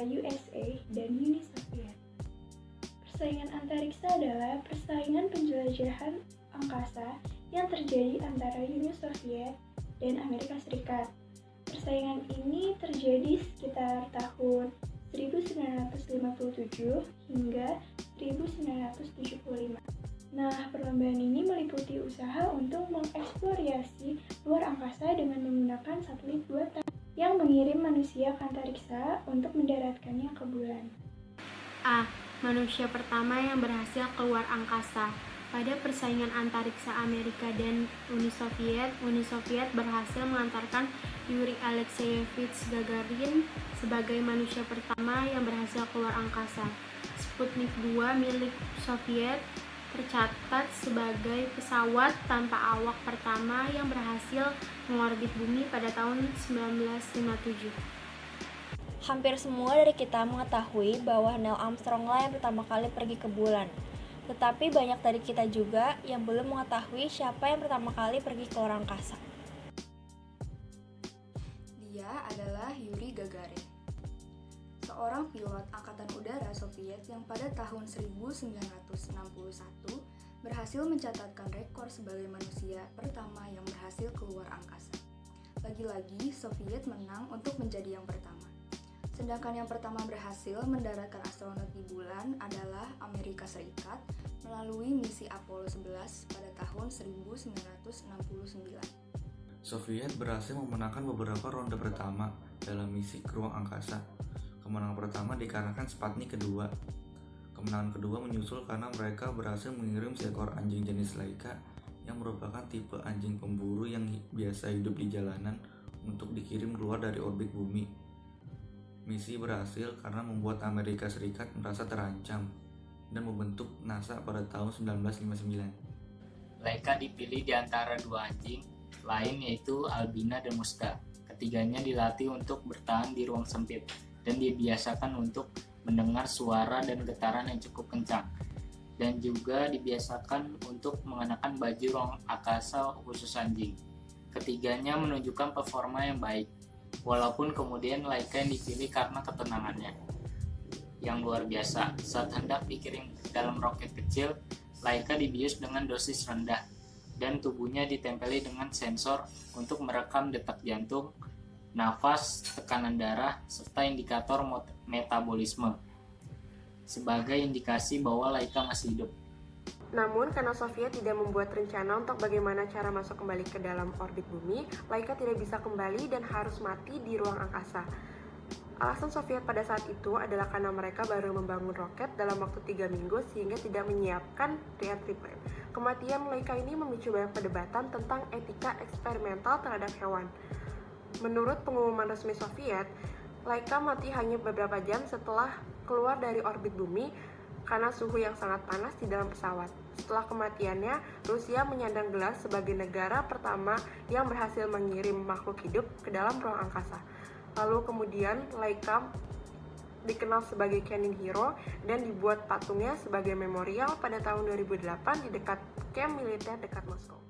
antara USA dan Uni Soviet. Persaingan antariksa adalah persaingan penjelajahan angkasa yang terjadi antara Uni Soviet dan Amerika Serikat. Persaingan ini terjadi sekitar tahun 1957 hingga 1975. Nah, perlombaan ini meliputi usaha untuk mengeksplorasi luar angkasa dengan menggunakan satelit buatan yang mengirim manusia ke antariksa untuk mendaratkannya ke bulan. A. Manusia pertama yang berhasil keluar angkasa. Pada persaingan antariksa Amerika dan Uni Soviet berhasil mengantarkan Yuri Alexeyevich Gagarin sebagai manusia pertama yang berhasil keluar angkasa. Sputnik 2 milik Soviet tercatat sebagai pesawat tanpa awak pertama yang berhasil mengorbit bumi pada tahun 1957. Hampir semua dari kita mengetahui bahwa Neil Armstrong lah yang pertama kali pergi ke bulan. Tetapi banyak dari kita juga yang belum mengetahui siapa yang pertama kali pergi ke luar angkasa. Dia adalah Yuri Gagarin, seorang pilot Angkatan Udara Soviet yang pada tahun 1961 berhasil mencatatkan rekor sebagai manusia pertama yang berhasil keluar angkasa. Lagi-lagi, Soviet menang untuk menjadi yang pertama. Sedangkan yang pertama berhasil mendaratkan astronot di bulan adalah Amerika Serikat melalui misi Apollo 11 pada tahun 1969. Soviet berhasil memenangkan beberapa ronde pertama dalam misi ke ruang angkasa. Kemenangan pertama dikarenakan Sputnik kedua. Kemenangan kedua menyusul karena mereka berhasil mengirim seekor anjing jenis Laika yang merupakan tipe anjing pemburu yang biasa hidup di jalanan untuk dikirim keluar dari orbit bumi. Misi berhasil karena membuat Amerika Serikat merasa terancam dan membentuk NASA pada tahun 1959. Laika dipilih di antara dua anjing lain yaitu Albina dan Musta. Ketiganya dilatih untuk bertahan di ruang sempit dan dibiasakan untuk mendengar suara dan getaran yang cukup kencang. Dan juga dibiasakan untuk mengenakan baju ruang angkasa khusus anjing. Ketiganya menunjukkan performa yang baik. Walaupun kemudian Laika yang dipilih karena ketenangannya yang luar biasa. Saat hendak dikirim dalam roket kecil, Laika dibius dengan dosis rendah dan tubuhnya ditempeli dengan sensor untuk merekam detak jantung, nafas, tekanan darah, serta indikator metabolisme sebagai indikasi bahwa Laika masih hidup. Namun, karena Soviet tidak membuat rencana untuk bagaimana cara masuk kembali ke dalam orbit bumi, Laika tidak bisa kembali dan harus mati di ruang angkasa. Alasan Soviet pada saat itu adalah karena mereka baru membangun roket dalam waktu 3 minggu sehingga tidak menyiapkan re-entry plan. Kematian Laika ini memicu banyak perdebatan tentang etika eksperimental terhadap hewan. Menurut pengumuman resmi Soviet, Laika mati hanya beberapa jam setelah keluar dari orbit bumi karena suhu yang sangat panas di dalam pesawat. Setelah kematiannya, Rusia menyandang gelar sebagai negara pertama yang berhasil mengirim makhluk hidup ke dalam ruang angkasa. Lalu kemudian Laika dikenal sebagai Canine Hero dan dibuat patungnya sebagai memorial pada tahun 2008 di dekat kamp militer dekat Moskow.